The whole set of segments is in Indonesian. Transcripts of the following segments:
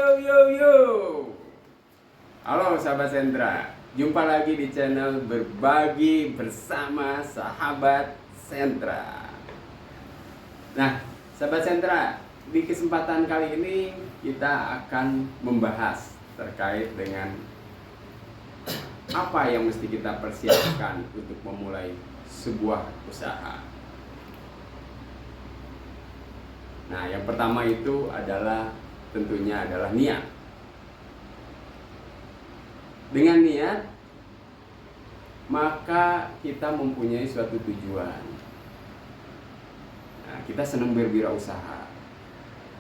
yo. Halo sahabat sentra, jumpa lagi di channel Berbagi Bersama Sahabat Sentra. Nah, sahabat sentra, di kesempatan kali ini kita akan membahas terkait dengan apa yang mesti kita persiapkan untuk memulai sebuah usaha. Nah, yang pertama itu tentunya adalah niat. Dengan niat, maka kita mempunyai suatu tujuan. Nah, kita senang berwirausaha.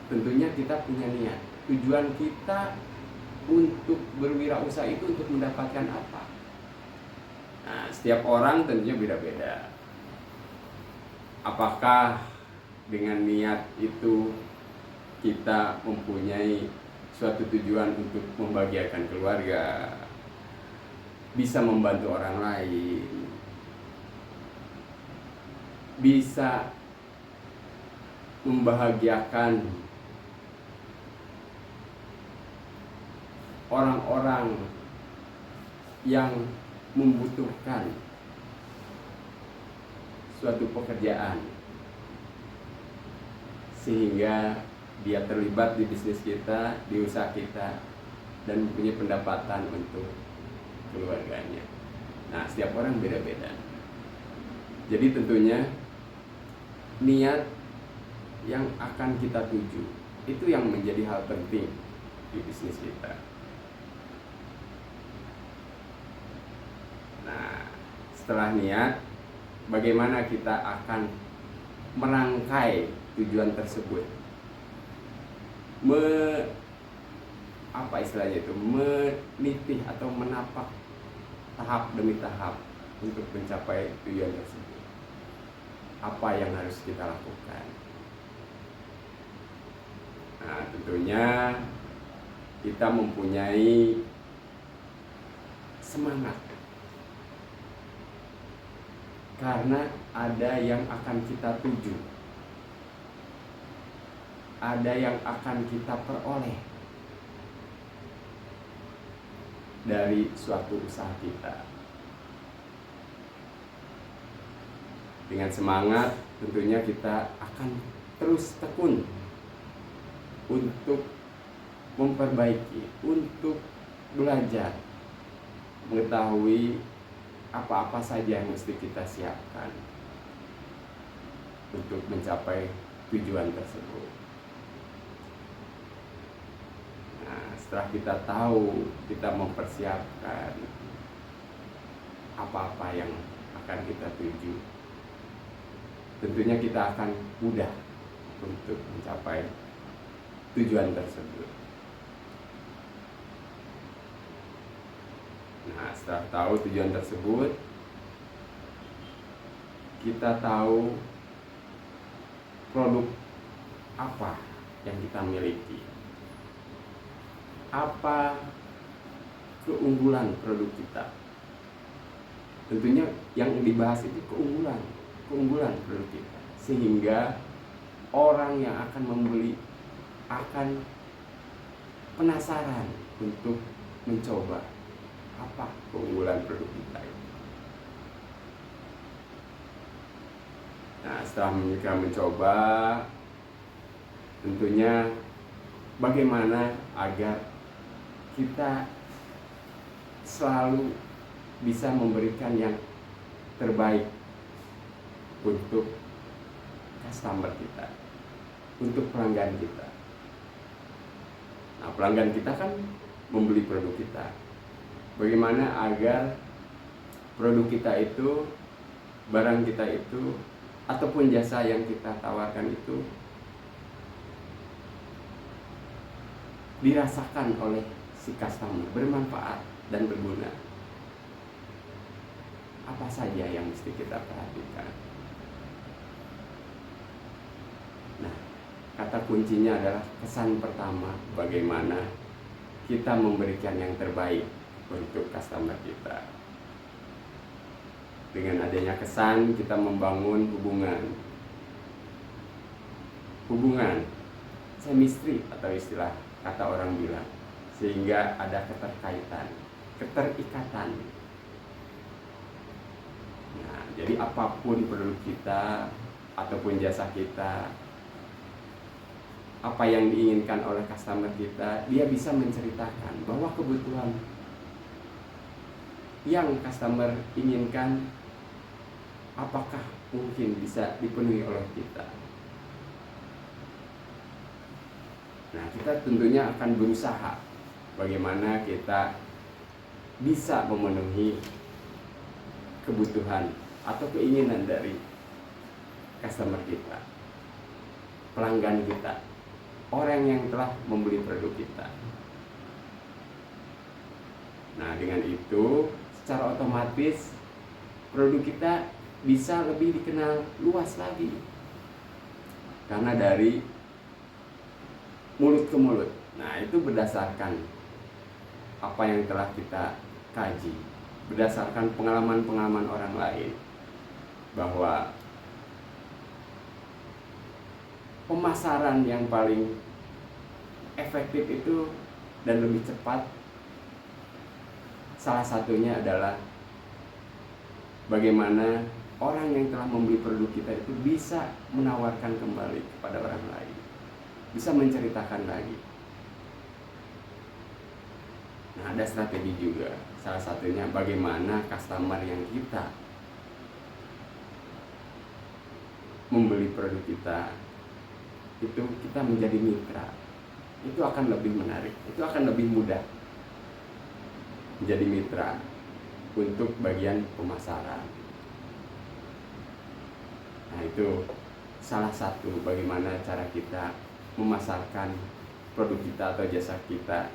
Tentunya kita punya niat. Tujuan kita untuk berwirausaha itu untuk mendapatkan apa? Nah, setiap orang tentunya beda-beda. Apakah dengan niat itu kita mempunyai suatu tujuan untuk membahagiakan keluarga, bisa membantu orang lain, bisa membahagiakan orang-orang yang membutuhkan suatu pekerjaan, sehingga dia terlibat di bisnis kita, di usaha kita, dan punya pendapatan untuk keluarganya. Nah, setiap orang beda-beda. Jadi tentunya niat yang akan kita tuju itu yang menjadi hal penting di bisnis kita. Nah, setelah niat, bagaimana kita akan merangkai tujuan tersebut, menitih atau menapak tahap demi tahap untuk mencapai tujuan tersebut. Apa yang harus kita lakukan? Nah, tentunya kita mempunyai semangat karena ada yang akan kita tuju, ada yang akan kita peroleh dari suatu usaha kita. Dengan semangat tentunya kita akan terus tekun untuk memperbaiki, untuk belajar, mengetahui apa-apa saja yang mesti kita siapkan untuk mencapai tujuan tersebut. Setelah kita tahu, kita mempersiapkan apa-apa yang akan kita tuju, tentunya kita akan mudah untuk mencapai tujuan tersebut. Nah, setelah tahu tujuan tersebut, kita tahu produk apa yang kita miliki, apa keunggulan produk kita. Tentunya yang dibahas itu keunggulan produk kita, sehingga orang yang akan membeli akan penasaran untuk mencoba apa keunggulan produk kita itu. Nah, setelah mereka mencoba, tentunya bagaimana agar kita selalu bisa memberikan yang terbaik untuk customer kita, untuk pelanggan kita. Nah, pelanggan kita kan membeli produk kita. Bagaimana agar produk kita itu, barang kita itu, ataupun jasa yang kita tawarkan itu dirasakan oleh si customer, bermanfaat dan berguna. Apa saja yang mesti kita perhatikan? Nah, kata kuncinya adalah kesan pertama, bagaimana kita memberikan yang terbaik untuk customer kita. Dengan adanya kesan, kita membangun hubungan chemistry atau istilah kata orang bilang, sehingga ada keterikatan. Nah, jadi apapun produk kita ataupun jasa kita, apa yang diinginkan oleh customer kita, dia bisa menceritakan bahwa kebutuhan yang customer inginkan apakah mungkin bisa dipenuhi oleh kita. Nah, kita tentunya akan berusaha bagaimana kita bisa memenuhi kebutuhan atau keinginan dari customer kita, pelanggan kita, orang yang telah membeli produk kita. Nah, dengan itu secara otomatis produk kita bisa lebih dikenal luas lagi, karena dari mulut ke mulut. Nah, itu berdasarkan apa yang telah kita kaji, berdasarkan pengalaman-pengalaman orang lain, bahwa pemasaran yang paling efektif itu dan lebih cepat, salah satunya adalah bagaimana orang yang telah membeli produk kita itu bisa menawarkan kembali kepada orang lain, bisa menceritakan lagi. Nah, ada strategi juga, salah satunya bagaimana customer yang kita membeli produk kita itu kita menjadi mitra. Itu akan lebih menarik, itu akan lebih mudah menjadi mitra untuk bagian pemasaran. Nah, itu salah satu bagaimana cara kita memasarkan produk kita atau jasa kita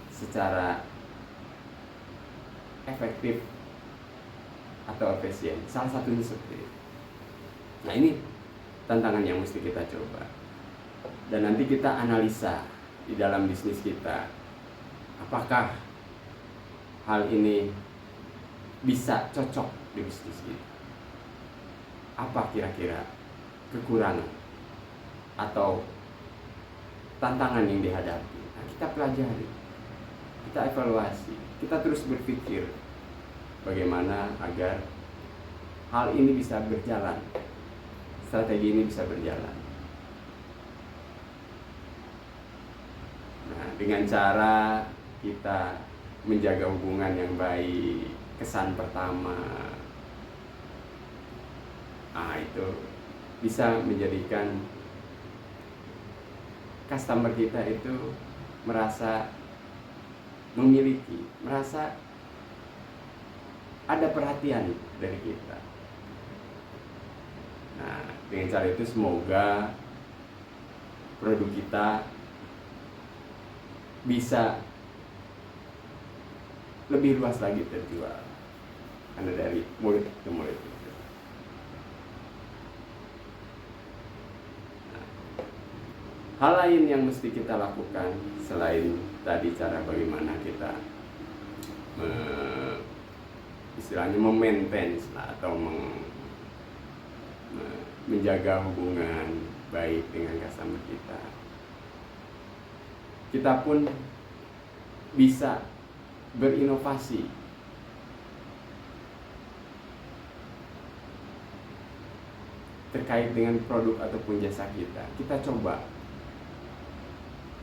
secara efektif atau efisien. Salah satunya seperti itu. Nah, ini tantangan yang mesti kita coba. Dan nanti kita analisa di dalam bisnis kita, apakah hal ini bisa cocok di bisnis kita. Apa kira-kira kekurangan atau tantangan yang dihadapi. Nah, kita pelajari, kita evaluasi, kita terus berpikir bagaimana agar hal ini bisa berjalan, strategi ini bisa berjalan. Nah, dengan cara kita menjaga hubungan yang baik, kesan pertama, itu bisa menjadikan customer kita itu merasa memiliki, merasa ada perhatian dari kita. Nah, dengan cara itu semoga produk kita bisa lebih luas lagi terjual, karena dari mulut ke mulut. Nah, hal lain yang mesti kita lakukan selain tadi cara bagaimana kita istilahnya memaintain atau menjaga hubungan baik dengan customer kita. Kita pun bisa berinovasi terkait dengan produk ataupun jasa kita. Kita coba,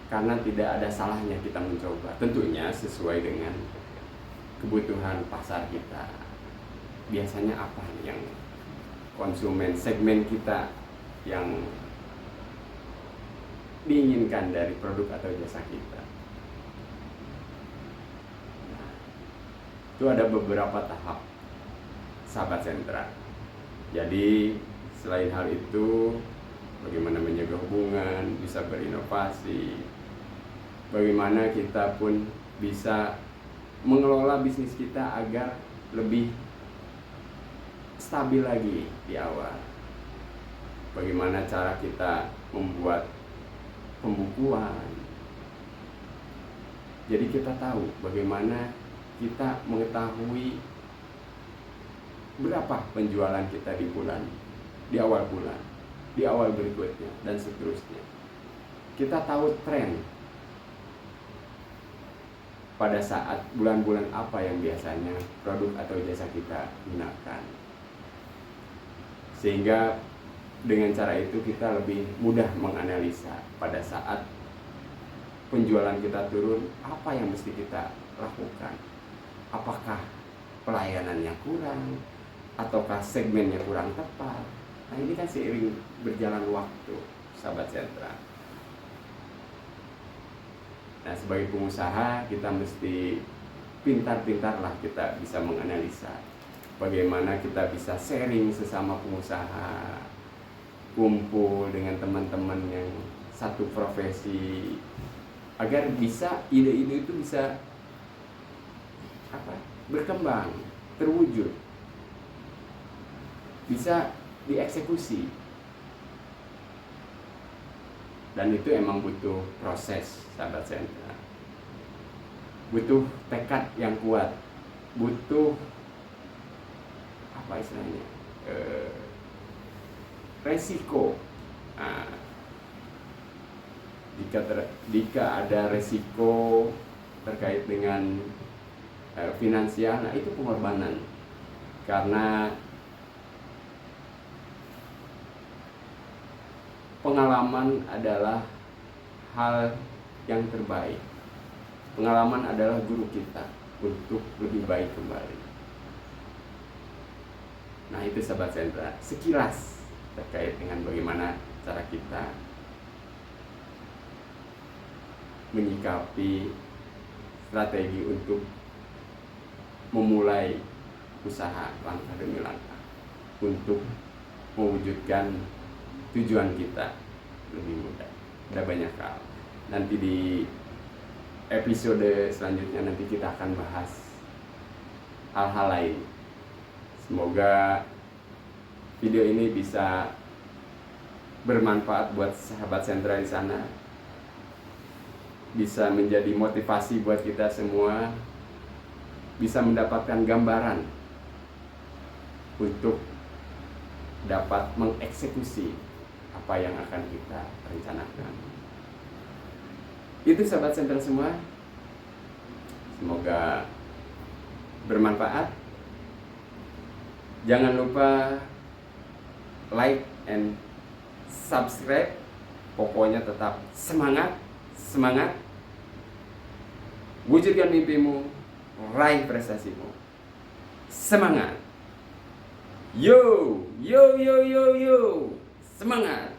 karena tidak ada salahnya kita mencoba, tentunya sesuai dengan kebutuhan pasar kita. Biasanya apa yang konsumen segmen kita yang diinginkan dari produk atau jasa kita. Nah, itu ada beberapa tahap, sahabat sentra. Jadi selain hal itu, bagaimana menjaga hubungan, bisa berinovasi, bagaimana kita pun bisa mengelola bisnis kita agar lebih stabil lagi di awal. Bagaimana cara kita membuat pembukuan. Jadi kita tahu bagaimana kita mengetahui berapa penjualan kita di awal bulan, di awal berikutnya, dan seterusnya. Kita tahu tren pada saat bulan-bulan apa yang biasanya produk atau jasa kita gunakan. Sehingga dengan cara itu kita lebih mudah menganalisa pada saat penjualan kita turun, apa yang mesti kita lakukan. Apakah pelayanannya kurang, ataukah segmennya kurang tepat. Nah ini kan seiring berjalan waktu, sahabat sentra. Nah sebagai pengusaha kita mesti pintar-pintarlah kita bisa menganalisa bagaimana kita bisa sharing sesama pengusaha, kumpul dengan teman-teman yang satu profesi, agar bisa ide-ide itu bisa berkembang, terwujud, bisa dieksekusi. Dan itu emang butuh proses, sahabat sentra. Butuh tekad yang kuat, butuh istilahnya resiko. Nah, jika ada resiko terkait dengan finansial, nah itu pengorbanan. Karena pengalaman adalah hal yang terbaik. Pengalaman adalah guru kita untuk lebih baik kembali. Nah itu sahabat sentra, sekilas terkait dengan bagaimana cara kita menyikapi strategi untuk memulai usaha langkah demi langkah untuk mewujudkan tujuan kita lebih mudah. Ada banyak hal. Nanti di episode selanjutnya nanti kita akan bahas hal-hal lain. Semoga video ini bisa bermanfaat buat sahabat sentra di sana, bisa menjadi motivasi buat kita semua, bisa mendapatkan gambaran untuk dapat mengeksekusi apa yang akan kita rencanakan. Itu sahabat sentra semua, semoga bermanfaat. Jangan lupa like and subscribe. Pokoknya tetap semangat, semangat. Wujudkan mimpimu, raih prestasimu. Semangat. Yo, yo, yo, yo, yo. Semangat.